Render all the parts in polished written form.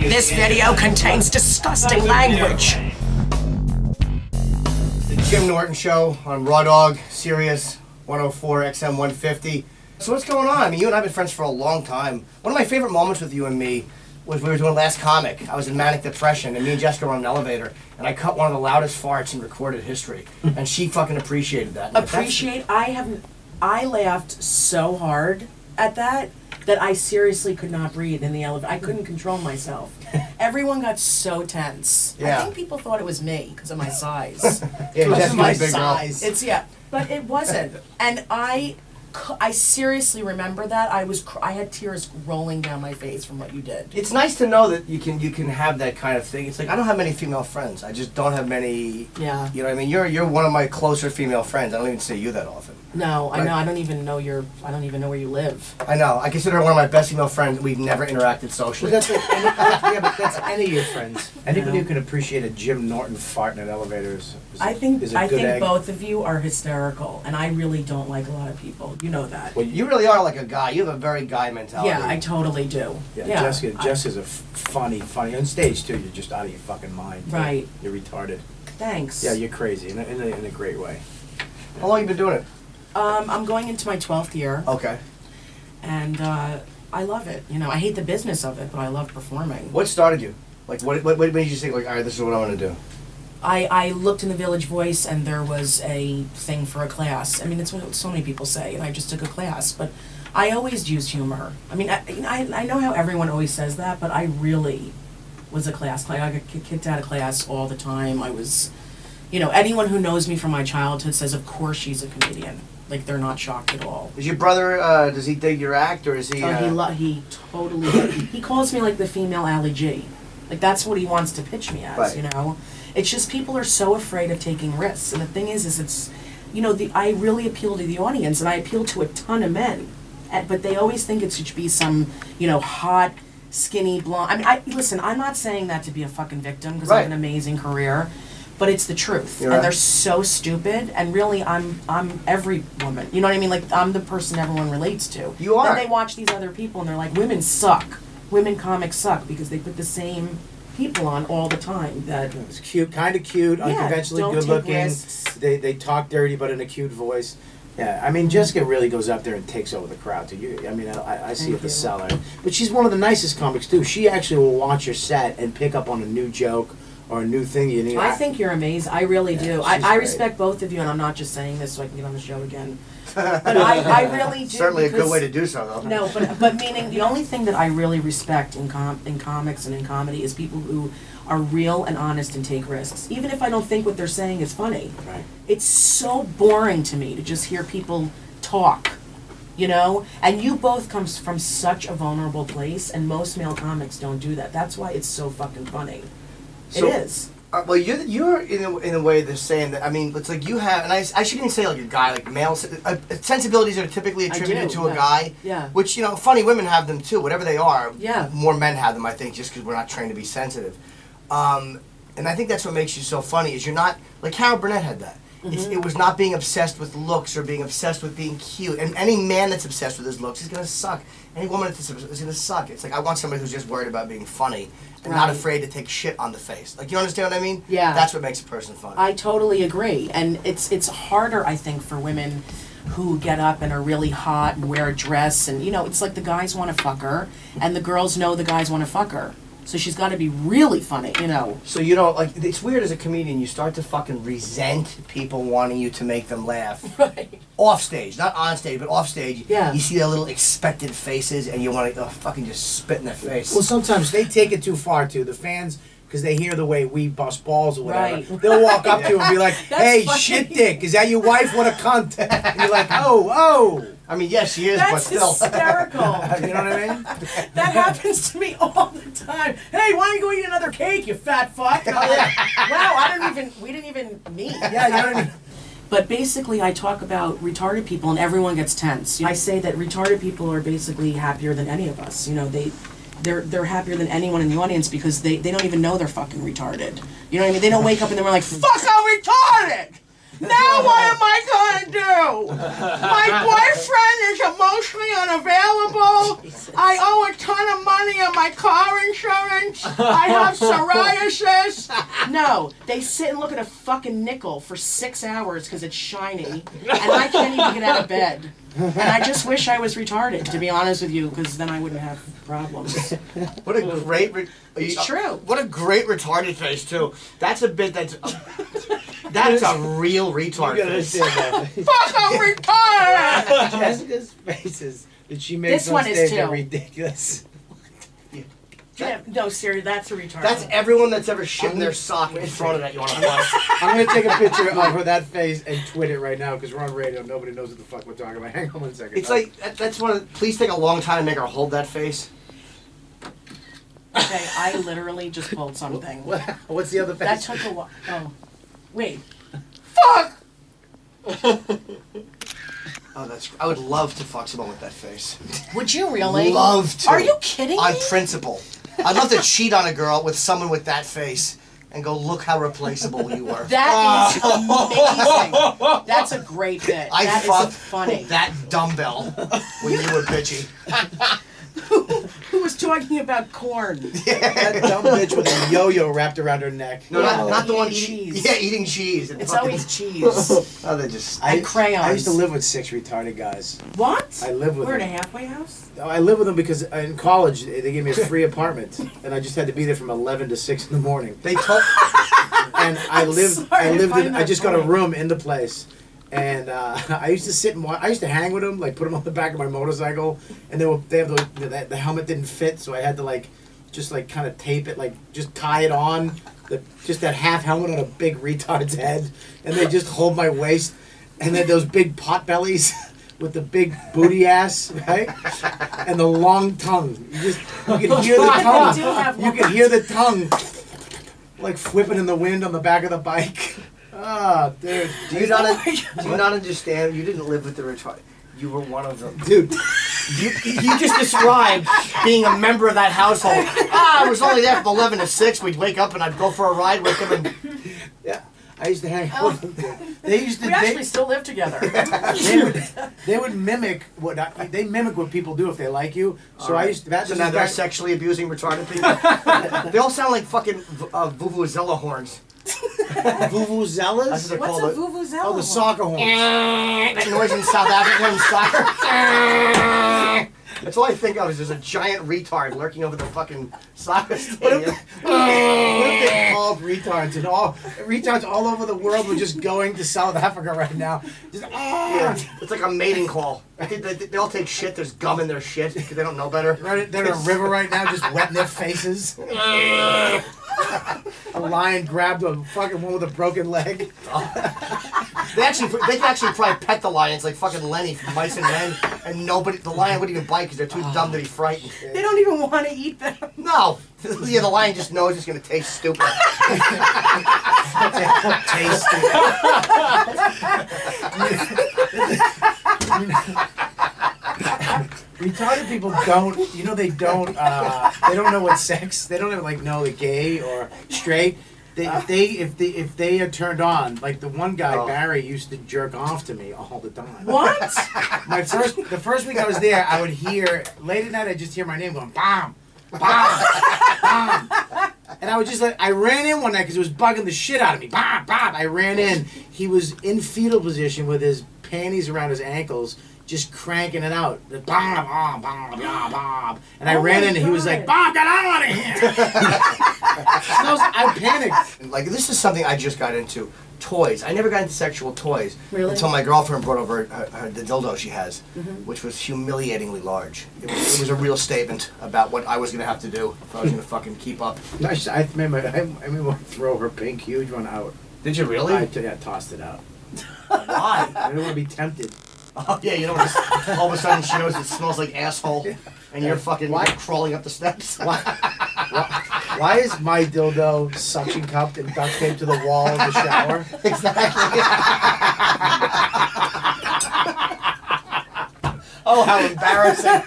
This video contains disgusting language. The Jim Norton Show on Raw Dog, Sirius 104 XM 150. So what's going on? I mean, you and I have been friends for a long time. One of my favorite moments with you and me was we were doing Last Comic. I was in manic depression, and me and Jessica were on an elevator, and I cut one of the loudest farts in recorded history, and she fucking appreciated that. I laughed so hard at that I seriously could not breathe in the elevator. I couldn't control myself. Everyone got so tense. Yeah. I think people thought it was me because of my size. Yeah, Because Jessica's of my a big girl. size. But it wasn't. And I seriously remember that. I had tears rolling down my face from what you did. It's nice to know that you can have that kind of thing. It's like, I don't have many female friends. I just don't have many. Yeah. You know what I mean? You're one of my closer female friends. I don't even see you that often. No, I Right. know. I don't even know where you live. I know. I consider her one of my best female friends. We've never interacted socially. But that's any of your friends. Anybody Yeah. who can appreciate a Jim Norton fart in an elevator is I think a good egg. both of you are hysterical, and I really don't like a lot of people. You know that. Well, You really are like a guy. You have a very guy mentality. Yeah, I totally do. yeah, Jessica's a funny. On stage too. You're just out of your fucking mind. Right. You're retarded. Thanks. Yeah, you're crazy in a great way. How long you been doing it? I'm going into my 12th year, Okay. and I love it. You know, I hate the business of it, but I love performing. What started you? Like, what made you think, like, all right, this is what I want to do? I looked in the Village Voice, and there was a thing for a class. I mean, it's what so many people say, and I just took a class. But I always used humor. I mean, I know how everyone always says that, but I really was a class clown. I got kicked out of class all the time. I was, you know, anyone who knows me from my childhood says, of course she's a comedian. Like, they're not shocked at all. Is your brother, does he dig your act, or is he... He totally... he calls me, like, the female Ali G. Like, that's what he wants to pitch me as, Right. you know? It's just people are so afraid of taking risks. And the thing is it's... You know, I really appeal to the audience, and I appeal to a ton of men. But they always think it should be some, you know, hot, skinny, blonde... I mean, listen, I'm not saying that to be a fucking victim, because I have an amazing career. But it's the truth, You're and right. they're so stupid. And really, I'm every woman. You know what I mean? Like, I'm the person everyone relates to. You are. Then they watch these other people, and they're like, "Women suck. Women comics suck," because they put the same people on all the time. That It's cute, kind of cute, unconventionally don't good take looking. risks. They talk dirty, but in a cute voice. Yeah, I mean, Jessica really goes up there and takes over the crowd too. I mean, I see Thank at the you. cellar, but she's one of the nicest comics too. She actually will watch your set and pick up on a new joke or a new thing you need. I think you're amazing. I really do. she's I great. respect both of you, and I'm not just saying this so I can get on the show again. But I really do. Certainly a good because- way to do so, though. No, but meaning the only thing that I really respect in comics and in comedy is people who are real and honest and take risks. Even if I don't think what they're saying is funny. Right. It's so boring to me to just hear people talk, you know? And you both come from such a vulnerable place, and most male comics don't do that. That's why it's so fucking funny. So- it is. Well, you're in a way they're saying that, I mean, it's like you have, and I shouldn't even say like a guy, like male, sensibilities are typically attributed do, to a yeah. guy. Yeah. Which, you know, funny women have them too, whatever they are. Yeah. More men have them, I think, just because we're not trained to be sensitive. And I think that's what makes you so funny, is you're not, like Carol Burnett had that. It was not being obsessed with looks or being obsessed with being cute. And any man that's obsessed with his looks is going to suck. Any woman that's obsessed is going to suck. It's like, I want somebody who's just worried about being funny and not Right. afraid to take shit on the face. Like, you understand what I mean? Yeah. That's what makes a person funny. I totally agree, and it's harder, I think, for women who get up and are really hot and wear a dress, and you know, it's like the guys want to fuck her, and the girls know the guys want to fuck her, so she's got to be really funny, you know. So you don't, like, it's weird as a comedian, you start to fucking resent people wanting you to make them laugh. Right. Off stage, not on stage, but off stage. Yeah. You see their little expectant faces and you want to fucking just spit in their face. Well, sometimes they take it too far too. The fans, because they hear the way we bust balls or whatever, Right. they'll walk up to you and be like, That's "Hey, funny. shit dick, is that your wife? What a cunt!" And you're like, "Oh." I mean, yes, she is, but That's still. hysterical. You know what I mean? That happens to me all the time. Hey, why don't you go eat another cake, you fat fuck? Oh, yeah. Wow, we didn't even meet. Yeah, you know what I mean? But basically, I talk about retarded people, and everyone gets tense. I say that retarded people are basically happier than any of us. You know, they're happier than anyone in the audience because they don't even know they're fucking retarded. You know what I mean? They don't wake up and they're like, "Fuck, I'm retarded." Now what am I gonna do? My boyfriend is emotionally unavailable. I owe a ton of money on my car insurance. I have psoriasis. No, they sit and look at a fucking nickel for 6 hours because it's shiny, and I can't even get out of bed. And I just wish I was retarded, to be honest with you, because then I wouldn't have problems. What a great... It's true. What a great retarded face, too. That's a bit that's... That's a real retard You gotta face. understand that. Fuck, I'm retarded! Jessica's faces that she makes This on one is stage too. are ridiculous. Yeah, no, seriously, that's a retard. That's everyone that's ever shit in their sock and thrown it at you on a bus. I'm gonna take a picture of her that face and tweet it right now because we're on radio. Nobody knows what the fuck we're talking about. Hang on 1 second. It's like, that's one of... Please take a long time to make her hold that face. Okay, I literally just pulled something. What's the other That face? took a while. Oh, wait. Fuck! Oh, that's... I would love to fuck someone with that face. Would you really? Love to. Are you kidding On me? principle. I'd love to cheat on a girl with someone with that face and go, look how replaceable you were. That is amazing. That's a great bit. I That fucked is funny. that dumbbell when you were bitchy. Who was talking about corn? That dumb bitch with a yo-yo wrapped around her neck. No, not the one Eating eating cheese. Yeah, eating cheese. And It's fucking- always cheese. Oh, they just... And crayons. I used to live with 6 retarded guys. What? I live with We're in a them. halfway house? I lived with them because in college they gave me a free apartment, and I just had to be there from 11 to 6 in the morning. They told... And I lived find in. I that just got a funny. room in the place, and I used to sit and I used to hang with them, like put them on the back of my motorcycle, and they have the helmet didn't fit, so I had to just kind of tape it, just tie it on, just that half helmet on a big retard's head, and they just hold my waist, and then those big pot bellies. With the big booty ass, right? And the long tongue. You can hear the They tongue. do have You can hear the tongue like flipping in the wind on the back of the bike. Ah, dude. Do you not understand? You didn't live with the retarded. You were one of them. Dude. You just described being a member of that household. I was only there from 11 to 6. We'd wake up and I'd go for a ride with them and... Yeah. I used to hang out with them. They used to. We actually still live together. They would mimic what people do if they like you. So All right. I used to. So now they're sexually abusing retarded people. They all sound like fucking vuvuzela horns. Vuvuzelas? That's what they're What's a called. vuvuzela? Oh, the soccer horns. That noise in South Africa in soccer. That's all I think of is there's a giant retard lurking over the fucking soccer stadium. What if they called retards and retards all over the world were just going to South Africa right now? Just Yeah, it's like a mating call. I think they all take shit. There's gum in their shit because they don't know better. They're in a river right now, just wetting their faces. A lion grabbed a fucking one with a broken leg. They can actually probably pet the lions like fucking Lenny from Mice and Men, and the lion wouldn't even bite because they're too dumb to be frightened. They don't even want to eat them. No, yeah, the lion just knows it's gonna taste stupid. Taste Retarded people don't, they don't know what sex, they don't even know they're gay or straight. If they are turned on, like the one guy, Barry, used to jerk off to me all the time. What? The first week I was there, I would hear, late at night, I'd just hear my name going, bam, bam, bam. And I was just I ran in one night because it was bugging the shit out of me. Bam, bam. I ran in. He was in fetal position with his panties around his ankles, just cranking it out. The Bob, Bob, Bob, Bob, Bob. And I ran in and he was like, Bob, get out of here! I panicked. Like, this is something I just got into. Toys. I never got into sexual toys Really? until my girlfriend brought over the dildo she has, which was humiliatingly large. It was a real statement about what I was going to have to do if I was going to fucking keep up. I remember throw her pink huge one out. Did you really? I tossed it out. Why? I didn't want to be tempted. Oh, yeah, you know, all of a sudden she knows it smells like asshole, and you're fucking crawling up the steps. Why is my dildo suction cupped and duct taped to the wall of the shower? Exactly. Oh, how embarrassing.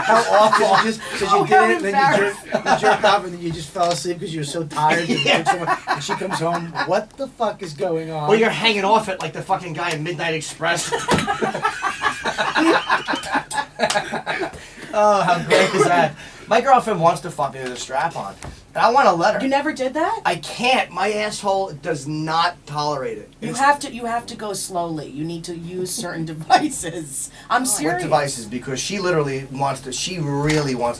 How awful. Because you did it, and then you jerked off, and then you just fell asleep because you were so tired. And she comes home. What the fuck is going on? Or you're hanging off it like the fucking guy in Midnight Express. Oh, how great is that? My girlfriend wants to fuck me with a strap on. And I want to let her. You never did that? I can't. My asshole does not tolerate it. You have to go slowly. You need to use certain devices. I'm serious. What devices? Because she really wants to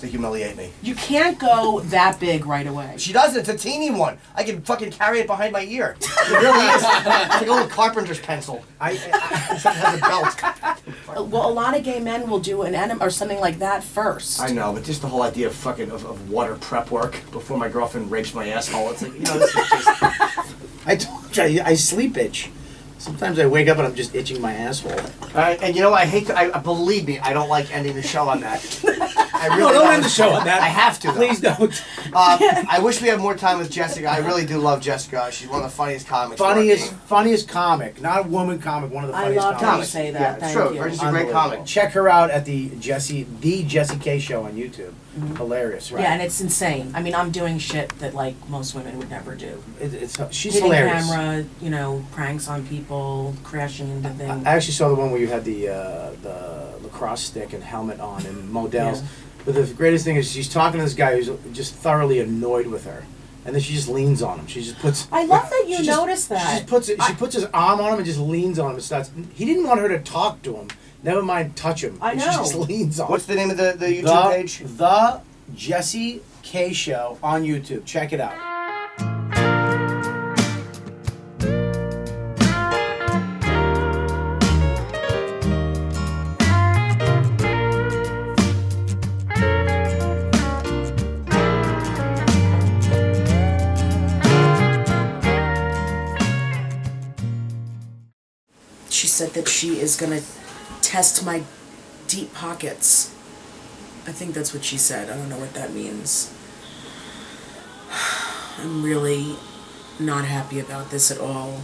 humiliate me. You can't go that big right away. She doesn't. It's a teeny one. I can fucking carry it behind my ear. It really is. It's like a little carpenter's pencil. It has a belt. Well, a lot of gay men will do an enema or something like that first. I know, but just the whole idea of of water prep work before my girlfriend rapes my asshole. It's like, this is just... I told you, I sleep itch. Sometimes I wake up and I'm just itching my asshole. And believe me, I don't like ending the show on that. I really don't end the show on that. I have to, though. Please don't. I wish we had more time with Jessica. I really do love Jessica. She's one of the funniest comics. Funniest comic. Not a woman comic, one of the I funniest love comics. how you say that. Yeah, it's Thank true. you. She's a great comic. Check her out at the Jesse K Show on YouTube. Mm-hmm. Hilarious, right? Yeah, and it's insane. I mean, I'm doing shit that like most women would never do. She's hitting hilarious. camera, pranks on people, crashing into things. I actually saw the one where you had the lacrosse stick and helmet on and models. Yeah. But the greatest thing is she's talking to this guy who's just thoroughly annoyed with her. And then she just leans on him. She just puts... I love that you noticed that. She puts his arm on him and just leans on him and starts... He didn't want her to talk to him. Never mind touch him. I know. She just leans on him. What's the name of the YouTube page? The Jesse K Show on YouTube. Check it out. She said that she is going to test my deep pockets. I think that's what she said. I don't know what that means. I'm really not happy about this at all.